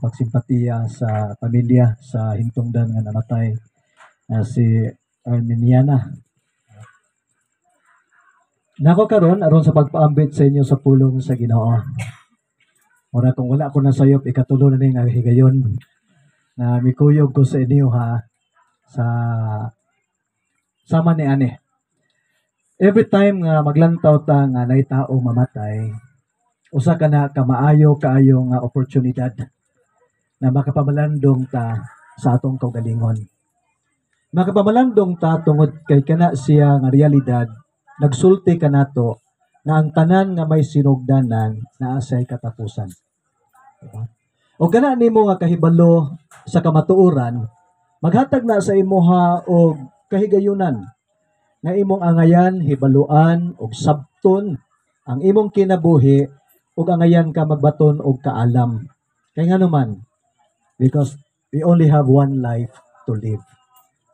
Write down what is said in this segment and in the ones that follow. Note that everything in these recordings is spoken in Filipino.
pagsimpatiya sa pamilya sa hintungdan nga namatay na si Arminiana. Nako karon aron sa pagpaambit sa inyo sa pulong sa Ginoo. Ora kung wala ko na sayop ikatulo na ning higayon na mikuyog ko sa inyo ha sa sama ni ani. Every time nga maglantaw ta nga nay tao mamatay, usa ka na kamaayo kaayo nga oportunidad na makapamalandong ta sa atong kaugalingon. Makapamalandong ta tungod kay kana siya nga realidad, nagsulti ka nato na ang tanan nga may sinugdanan naa say katapusan. Diba? O kana nimo nga kahibalo sa kamatuoran, maghatag na sa imuha og kahigayunan nga imong angayan, hibaluan og sabton ang imong kinabuhi ug angayan ka magbaton og kaalam. Kay nga naman, because we only have one life to live.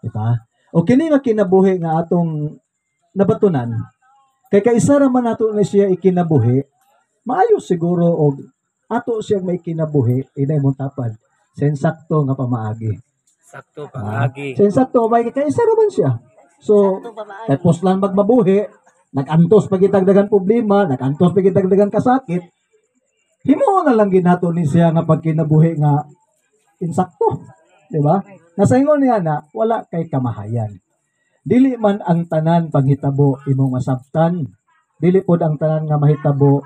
Diba? O kini nga kinabuhi nga atong nabatunan, kay kaisa ra man nato na siya ikinabuhi, maayo siguro og ato siya may kinabuhi, inay mong tapad, sensakto nga pamaagi. Sakto pamaagi. Sensakto, may kaisa ra man siya. So, tapos lang magmabuhi, nag-antos pagitagdagan problema, nag-antos pagitagdagan kasakit, himo na lang ginato ni siya nga pagkinabuhi nga insakto. Diba? Nasaingon niya na, wala kay kamahayan. Dili man ang tanan panghitabo imong masabtan, dili pod ang tanan nga mahitabo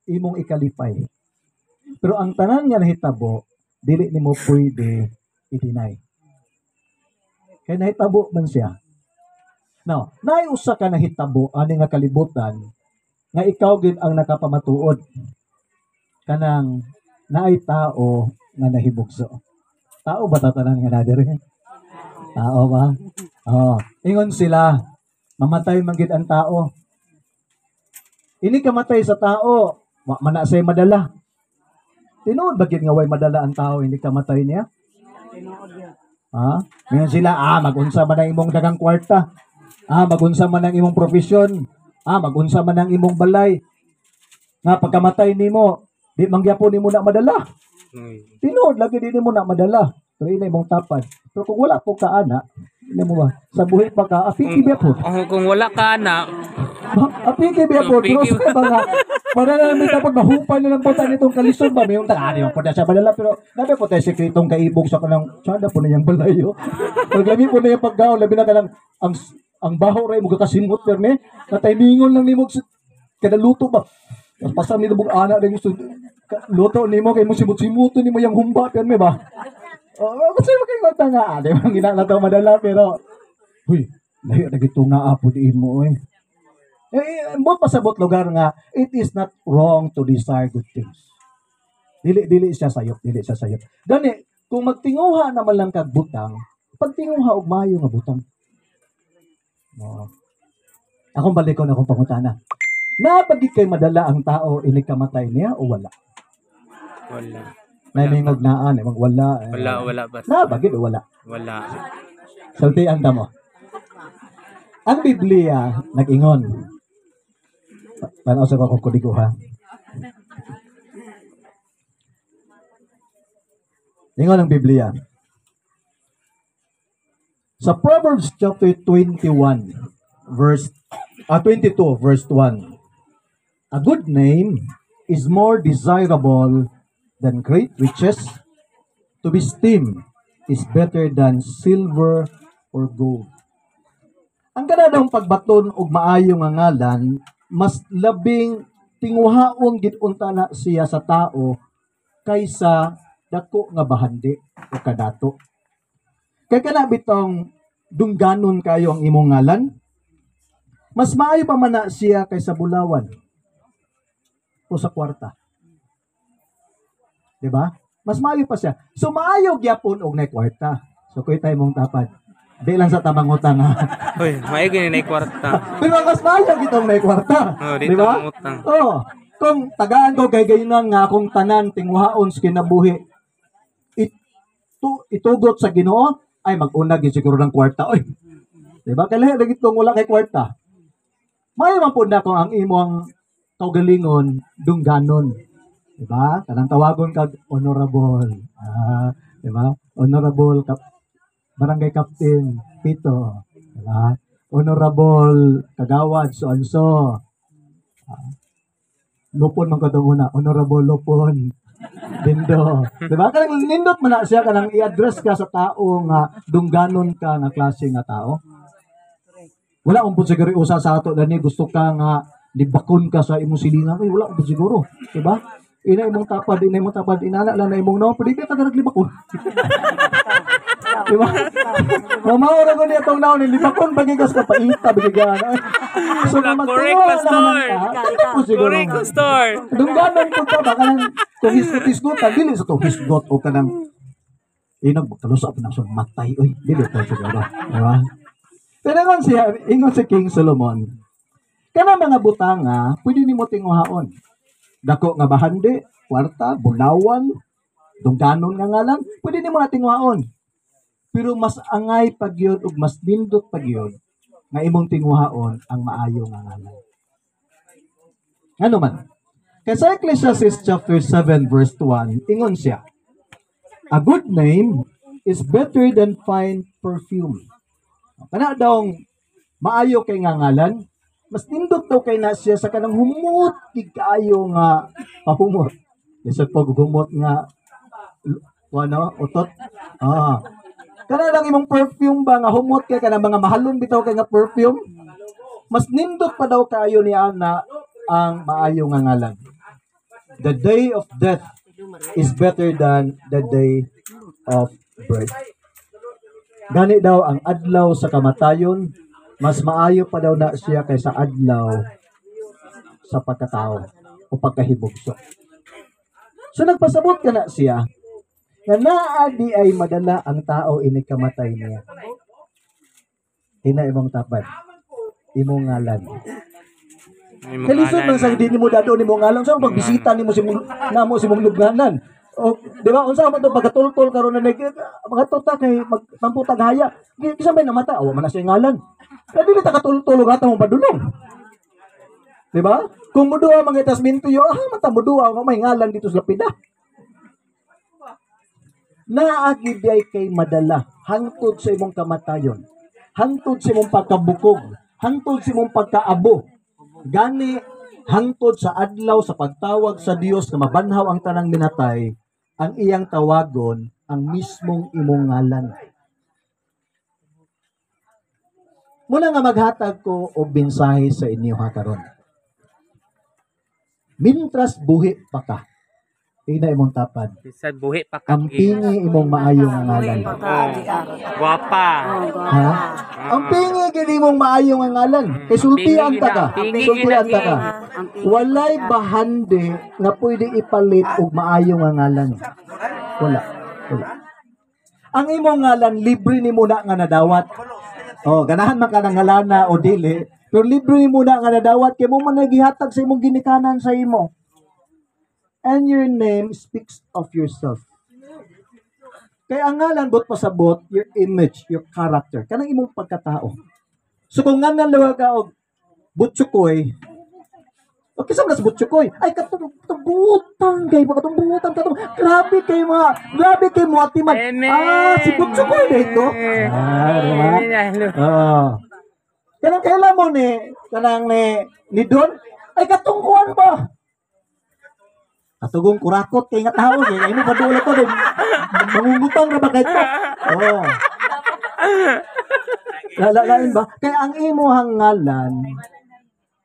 imong ikalipay. Pero ang tanan nga nahitabo, dili nimo pwede i-deny. Kaya nahitabo man siya. Now, naay usa ka nahitabo ani nga kalibutan nga ikaw gid ang nakapamatuod kanang naay tao nga nahibugso. Tao ba tatanan nga nadiri? Tao ba? Oh, ingon sila, mamatay man gid ang tao. Ini kamatay sa tao, wa man na say madala. Tinuod ba gid nga way madala ang tao hindi kamatay niya? Ha? Ngayon sila, magunsa man ang imong dagang kwarta. Magunsa man ang imong profesyon. Magunsa man ang imong balay. Nga pagkamatay nimo, di mangyapon nimo na madala. Tinuod lagi di nimo na madala. Pero ina imong tapad. Pero kung wala po ka ana, hindi mo ba? Sa buhay pa ka, apiki ba po? Kung wala ka na, apiki ba po? Pero sa mga, para na namin tapos mahupan na lang po tayo nitong kalisod ba? May yung tagani mo po na siya balala. Pero nabi po tayo sekretong kaibog sa kanang, tsada po na yung balayo. Paglabi po na yung paggaw, labi na ka lang, ang baho rin, mga kasimot, pero may, nataymingon lang ni mo, kada luto ba? Pasang nilubog anak rin yung luto ni mo, kay mo simut-simuto ni mo yung humba, pero may ba? Kasi makikita nga, di ba? Ginala ito madala, pero, huy, layo na gito nga apo diin mo, eh. Mo pasabot lugar nga, it is not wrong to desire good things. Dili siya sayop, dili siya sayop. Gani, kung magtinguha naman lang kag butang, pagtinguha og mayo nga butang. Akong balikon akong pangutana. Napagi kay madala ang tao, ini kamatay niya o wala? wala. Naimingog naan, magwala. Wala ba? Napagi o wala? Wala. Saltian ta mo. Ang Biblia nag-ingon. Tanaw sa akong kodigo ha. Ingon ang Biblia. Sa Proverbs chapter 22 verse 1. A good name is more desirable than great riches. To be esteemed is better than silver or gold. Ang kanadang pagbaton og maayo nga ngalan, mas labing tinguhaon gid unta na siya sa tao kaysa dako nga bahandi o kadato. Kay kana bitong dungganon kayo ang imong ngalan, mas maayo pa man na siya kaysa bulawan o sa kwarta. Diba? Mas maayo pa siya. So maayo gyapon og nay kwarta. So kuy tay mong tapad. Di lang sa tamang utang ha. Uy, maayo gini na kwarta. Pero mas maayo gitong nay kwarta. Di Diba? tamang utang. Kung tagaan ko kay gayunan nga akong tanan tingwahaon sa kinabuhi, itugot sa Ginoo, ay mag-una gid siguro ng kwarta. Oy. Diba? Kaya lagi itong wala kay kwarta. May man po na kung ang imong kaugalingon dungganon. Diba? Kanang tawagon kag honorable. Diba? Honorable barangay captain Pito. Diba? Honorable kagawad so and so. Lupon man kadto muna, honorable Lupon. Dindo. Diba? Kanang nindot man na siya kanang i-address ka sa tao nga dungganon ka nga klase nga tao. Wala umpod siguro usa sa ato dani gusto ka nga libakon ka sa imong silingan. Ay, wala umpod siguro. Diba? Ina imong tapad, inana lang na imong no, pwede ka naglibakon. Diba? Mamaura ko niya itong naon, libakon, bagigas ka paita, bagigan. So, Correct, Pastor. Correct, Pastor. Dungganon ko ka, baka nang kung hisgot-hisgotan, dili sa to hisgot o ka nang kalusap na sa matay. Uy, dili to siguro. Diba? Pero ingon si King Solomon, kana mga butanga, pwede ni mo tinguhaon. Dako nga bahandi, kwarta, bunawan, dungganon nga ngalan, pwede ni mo na tinguhaon. Pero mas angay pagyod ug mas nindot pagyod nga imong tinguhaon ang maayo nga ngalan. Ano man? Kay sa Ecclesiastes chapter 7 verse 1, ingon siya, a good name is better than fine perfume. Kana daw maayo kay nga ngalan, mas nindot daw kay na siya sa kanang humot kaayo nga pahumot. Bisag pag humot nga utot. Kana lang imong perfume ba nga humot kay kanang mga mahalon bitaw kay nga perfume. Mas nindot pa daw kaayo ni ana ang maayo nga ngalan. The day of death is better than the day of birth. Gani daw ang adlaw sa kamatayon, mas maayo pa daw na siya kaysa adlaw sa pagkatao o pagkahibugso. So nagpasabot ka na siya na naadi ay madala ang tao inikamatay niya. Hina imong tapad, imong ngalan. Kalisod man sa hindi mo dado ni mo ngalan, so pagbisita nimo si namo si mong lugnanan. O di ba unsa man to pagkatultol karon na mga tuta kay magtamputag haya. Kisa may namata, awa man na siya ngalan. Kaya dili ta katultol ug atong padulong. Di ba? Kung muduwa mga itasminto yo, mata muduwa nga may ngalan dito sa lapida. Naagid ay kay madala hangtod sa imong kamatayon. Hangtod sa imong pagkabukog, hangtod sa imong pagkaabo. Gani hangtod sa adlaw sa pagtawag sa Dios nga mabanhaw ang tanang minatay, ang iyang tawagon ang mismong imong ngalan. Muna nga maghatag ko og mensahe sa inyo ha karon. Mintras buhi pa ka, ina imong tapad. Bisag buhi pa ka. Ang pingi imong maayong ngalan. Guwapa. Ha? Ang pingi gid imong maayong ngalan. Kay sultian ta ka. Sultian ta ka. Walay bahande nga pwede ipalit og maayong ngalan. Wala. Ang imong ngalan libre nimo na nga nadawat. Ganahan man ka ng ngalana o dili, pero libre mo na nga nadawat kay mo man nagihatag sa imong ginikanan sa imo. And your name speaks of yourself. Kaya ang ngalan bot pasabot your image, your character, kanang imong pagkatao. So kung nga nalawa ka og butsukoy, okay sa mas butsukoy, ay katubutang kay katubutang grabe kay mo atiman. Si butsukoy na ito. Kanang kailan mo ni Don, ay katungkuan ba? Katugong kurakot kay nga tao kay imo padula ko din. Mangungutang ra ba kay to? Lalain ba? Kaya ang imong ngalan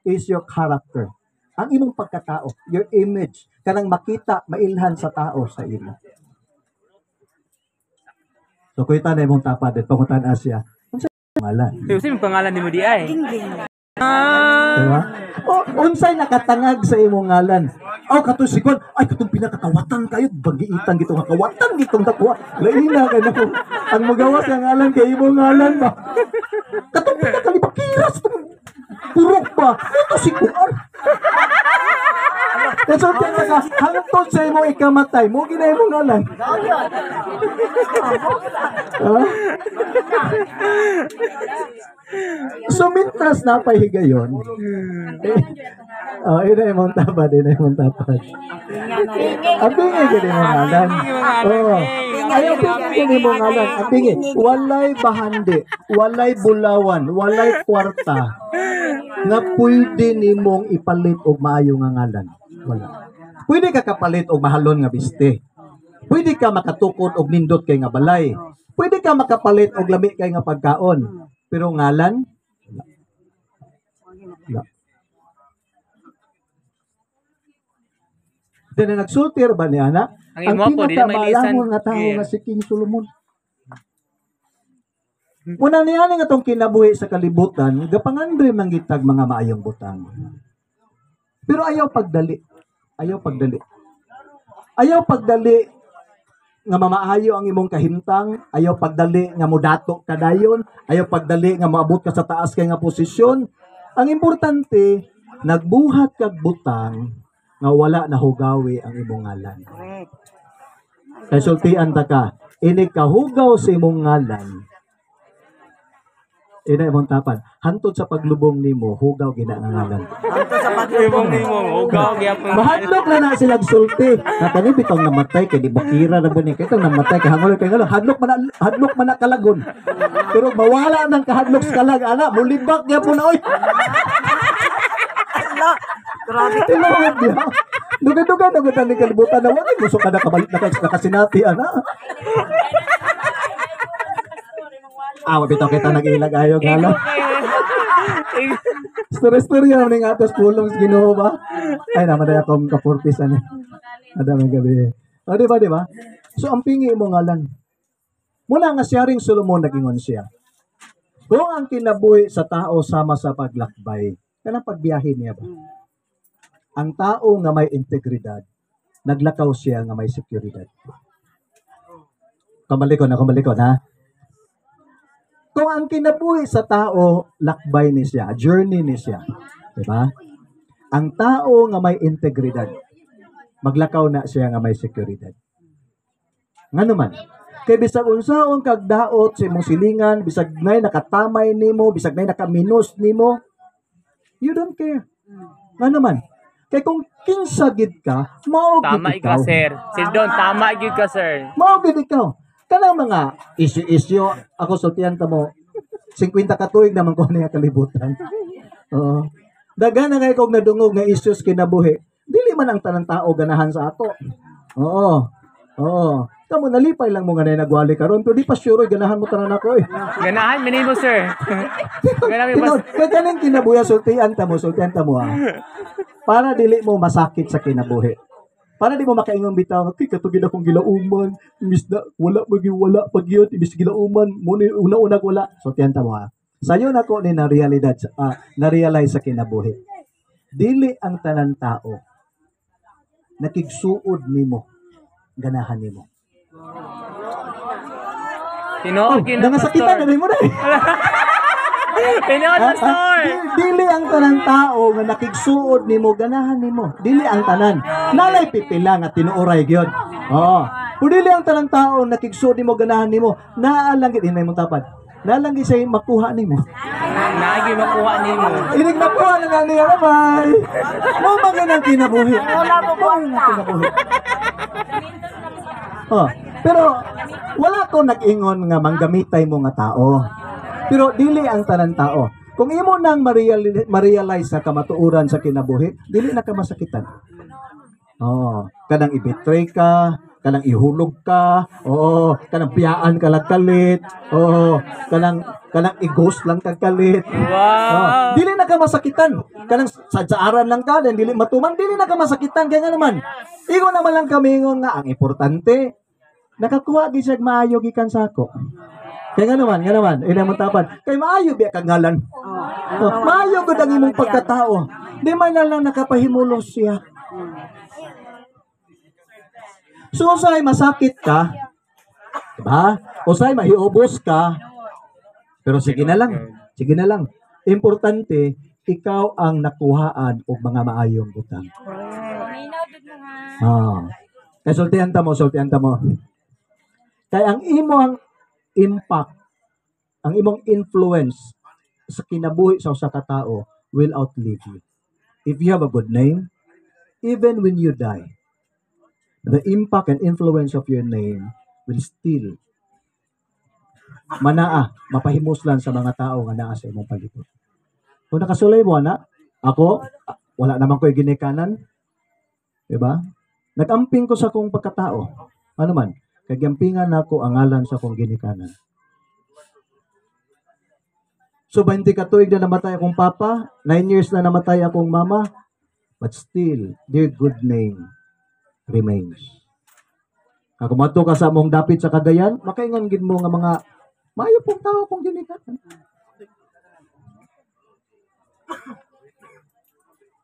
is your character. Ang imong pagkatao, your image, kanang makita, mailhan sa tao sa imo. So kuita na imong tapad at pangutan Asya. Unsa ngalan? Unsa imong pangalan nimo di ay? Diba? Unsay nakatangag sa imong ngalan? Kato sikon, ay katong pinakakawatan kayo, bagiitan gitong kakawatan gitong takwa. Laina ka na ko. Ang magawas ng ngalan kay imong ngalan ba? Katong pinakalibakiras, purok ba? Ito sikon. Kasi hangtod sa imong ikamatay, mo ginay imong ngalan. So, mintas na pahigayon, Oh, ina imong tapad, ina imong tapad. Ang pingi gini mo ngalan. Oh. Ayaw pingi gini mo ngalan. Ang pingi. Walay bahandi, walay bulawan, walay kwarta nga pwede nimong ipalit og maayo nga ngalan. Wala. Pwede ka kapalit og mahalon nga biste. Pwede ka makatukod og nindot kay nga balay. Pwede ka makapalit og lami kay nga pagkaon. Pero ngalan? Wala. Wala. Dahil nagsultir ba niya na? Ang imo po, di na may lisan. nga tao nga si King Solomon. Una niya nga itong kinabuhi sa kalibutan, gapangandoy manggitag mga maayong butang. Pero ayaw pagdali. Ayaw pagdali. Ayaw pagdali nga mamaayo ang imong kahimtang, ayaw pagdali nga modato kadayon, ayaw pagdali nga maabot ka sa taas kay nga posisyon. Ang importante, nagbuhat kag butang nga wala na hugawi ang imong ngalan. Kay sultian ta ka, ini kahugaw sa imong ngalan. Ina imong tapad, hantod sa paglubong nimo, hugaw gina ang ngalan. Ibong nimo, ugaw gyapon. Mahadlok na sila sulti. Natani bitong namatay kay di bakira na bani kay tong namatay kay hangol kay ngalo hadlok man na kalagon. Pero mawala nang kahadlok sa kalag ana, mulibak gyapon na oy. Grabe. Tilawid dia. Duga-duga na gud ni kalibutan na wala gusto ka na kabalik na kasinati ana. Bitaw kita nag-ilag ayo gala. Story-story yan ning atos pulong sa Ginoo ba? Ay naman daya akong kapurpis ani. Ada may gabi. O di ba? So ang pingi mo ngalan. Mula nga siya ring Solomon nagingon siya. Kung ang kinabuhi sa tao sama sa paglakbay, kanang pagbiyahe niya ba? Ang tao nga may integridad, naglakaw siya nga may seguridad. Kamalikon ha? Kung ang kinabuhi sa tao, lakbay ni siya, journey ni siya. Diba? Ang tao nga may integridad, maglakaw na siya nga may seguridad. Nga naman, kay bisag unsaon kag daot sa imong silingan, bisag nay nakatamay nimo, bisag nay nakaminos nimo, you don't care. Nga naman, kay kung kinsa gid ka, mao gid Tama ikaw. ikaw, sir. Sildon, tama gyud ka, sir. Mao gid ikaw. Kanang mga isyu-isyu, ako sultihan ta mo, 50 ka tuig naman ko niya kalibutan. Oo. Daga na kay kog nadungog nga issues kinabuhi. Dili man ang tanang tao ganahan sa ato. Oo. Kamo nalipay lang mo nga na nagwali karon, pero di pa sure ganahan mo tanan ako eh. Ganahan minimo, sir. Ganahan mi Kaya kaning kinabuhi sultihan ta mo ha. Para dili mo masakit sa kinabuhi. Para di mo makaingon bitaw, kay katugid akong gilauman, imbis na wala pagyud, imbis gilauman, muna una wala. So tiyan ta mo ha. Sayo na ko ni na realize sa kinabuhi. Dili ang tanan tao nakigsuod nimo, ganahan nimo. Tinood gyud na, Nangasakitan na mo na. Tinood, pastor. Dili ang tanan tao nga nakigsuod nimo, ganahan nimo. Dili ang tanan. Nalay pipila nga tinuoray gyud. Oo. Pero dili ang tanan tao nakigsuod nimo, ganahan nimo. Naalang gid hinay mo tapad. Naalang gid say makuha nimo. Naagi makuha nimo. Inig makuha na nga niya bye. Mo maganang kinabuhi. Wala mo Kinabuhi. Oh, pero wala ko nag-ingon nga manggamitay mo nga tao. Pero dili ang tanan tao. Kung imo nang ma-realize sa kamatuoran sa kinabuhi, dili na ka masakitan. Oh, kanang i-betray ka, kanang ihulog ka, kanang piyaan ka lang kalit, kanang i-ghost lang kag kalit. Wow. Dili na ka masakitan. Kanang sadsaaran lang ka, then dili matuman, dili na ka masakitan. Kaya nga naman, ingon naman lang kami nga ang importante, nakakuha gid siya maayo gikan sako. Kaya nga naman, ina mo tapad. Kay maayo biya kang ngalan. Maayo gud ang imong pagkatao. Di man na lang nakapahimulos siya. So, usay masakit ka, diba? Usay mahiubos ka, pero sige na lang. Importante, ikaw ang nakuhaan og mga maayong butang. Kaya sultihan ta mo. Kaya ang imong impact, ang imong influence sa kinabuhi sa usa ka tawo will outlive you. if you have a good name, even when you die, the impact and influence of your name will still mapahimuslan sa mga tao nga naa sa imong palibot. Kung nakasulay mo, anak, ako, wala naman ko'y ginikanan. Diba? Nag-amping ko sa kong pagkatao. Ano man, kagampingan ako ang ngalan sa kong ginikanan. So, 20 katuig na namatay akong papa, 9 years na namatay akong mama, but still, their good name remains. Kung mato ka sa mong dapit sa Cagayan, makaingon gid mo nga mga maayo pong tao kung ginikanan.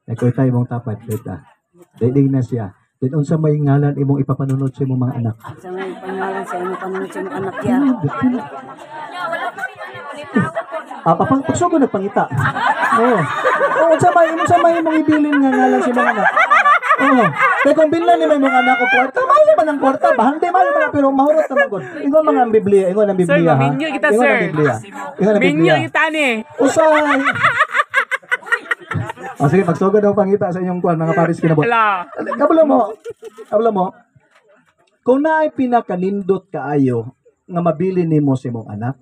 Ikoy tayo mong tapat, beta. Daig na siya. Then unsa may ngalan imong ipapanunod sa imong mga anak? Sa may pangalan sa imong panunod sa imong anak ya. Papang pagsugo nagpangita. Oo. Unsa may imong ibilin nga ngalan sa imong anak? Oo. Kaya kung binlan ni may mga anak ko kwarta, mahal naman ang kwarta. Bahante, mahal naman pero mahurot naman ko. Ingon mga ang Biblia, ingon ang Sir, Biblia ha. maminyo kita, Ingon sir. ang Biblia. Ingon ang Minyo Biblia. kita ni. Usay. Sige, magsugod ang pangita sa inyong kuwan, mga paris kinabot. Ala. Kabalo mo. Kung naay pinakanindot kaayo nga mabili nimo sa imong anak,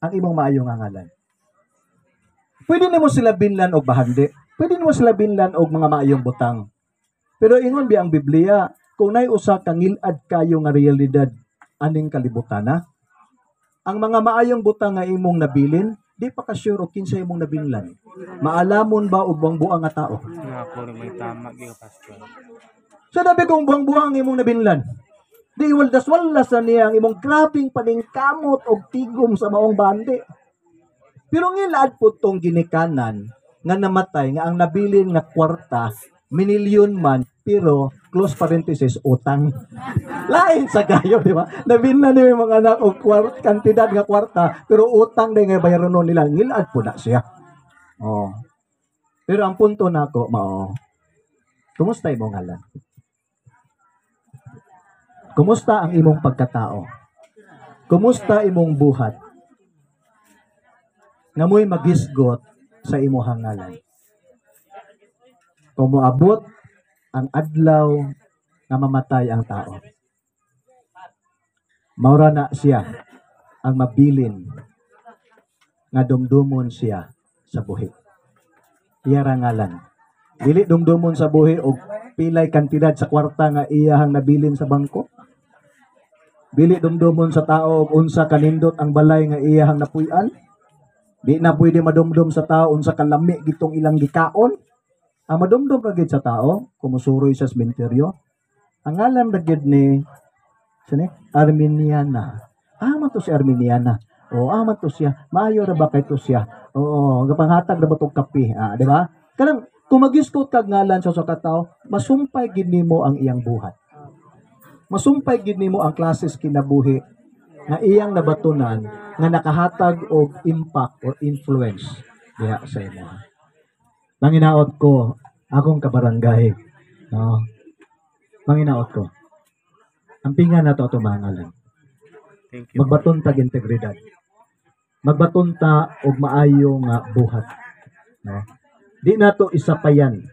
ang imong maayo nga ngalan. Pwede nimo sila binlan og bahandi. Pwede nimo sila binlan og mga maayong butang. Pero ingon bi ang Biblia, kung naay usa ka ngilad kayo nga realidad aning kalibutana, ang mga maayong butang nga imong nabilin, di pa ka sure og kinsa imong nabinlan. Maalamon ba og buang-buang nga tao? Ako rin may tama, giyo, pastor. Sa dabi kong buang-buang imong nabinlan, di waldas-waldas na niya ang imong grabing paningkamot og tigom sa maong bandi. Pero ngilad po tong ginikanan nga namatay nga ang nabilin nga kwarta, minilyon man, pero close parenthesis, utang. Lain sa kayo, di ba? Nabinlan niya yung mga anak o kantidad nga kwarta, pero utang din nga bayaran nun nila. Ngilad po na siya. Oh. Pero ang punto na ako, kumusta imong ngalan? Kumusta ang imong pagkatao? Kumusta imong buhat? Nga mo'y magisgot sa imong ngalan. Kung moabot ang adlaw nga mamatay ang tao. Maura na siya ang mabilin nga dumdumon siya sa buhi. Iya rangalan. Dili dumdumon sa buhi og pilay kantidad sa kwarta nga iyahang nabilin sa bangko. Dili dumdumon sa tao og unsa kanindot ang balay nga iyahang napuy-an. Di na pwede madumdum sa tao unsa kalami gitong ilang gikaon. Ang madumdum ra gid sa tao, kumusuroy sa sementeryo. Ang ngalan ra gid ni Arminiana. Man to si Arminiana. Man to siya. Maayo ra ba kay to siya? Oo, gapanghatag ra ba tong kape, di ba? Kanang kung magiskot kag ngalan sa usa ka tawo, masumpay gid nimo ang iyang buhat. Masumpay gid nimo ang klases kinabuhi nga iyang nabatunan nga nakahatag og impact or influence diha sa imo. Manginaot ko, akong kabarangay. No? Manginaot ko. Ampingan na to mga ngalan. Thank you. Magbaton tag integridad. Magbaton ta og maayo nga buhat. No? Di na to isapayan.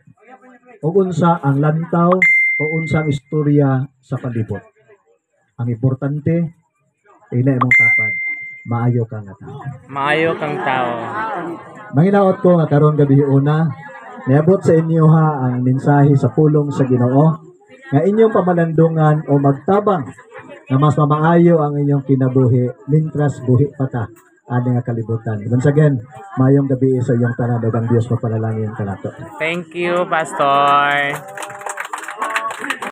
O unsa ang lantaw o unsa ang istorya sa palibot. Ang importante, ila imong tapad, maayo ka nga tao. Maayo kang tao. Manginaot ko nga karon gabi una, niabot sa inyo ha ang mensahe sa pulong sa Ginoo nga inyong pamalandungan o magtabang na mas mamaayo ang inyong kinabuhi mintras buhi pa ta ani nga kalibutan. Once again, mayong gabi sa iyong tanan ug ang Dios magpanalangin kanato. Thank you, pastor.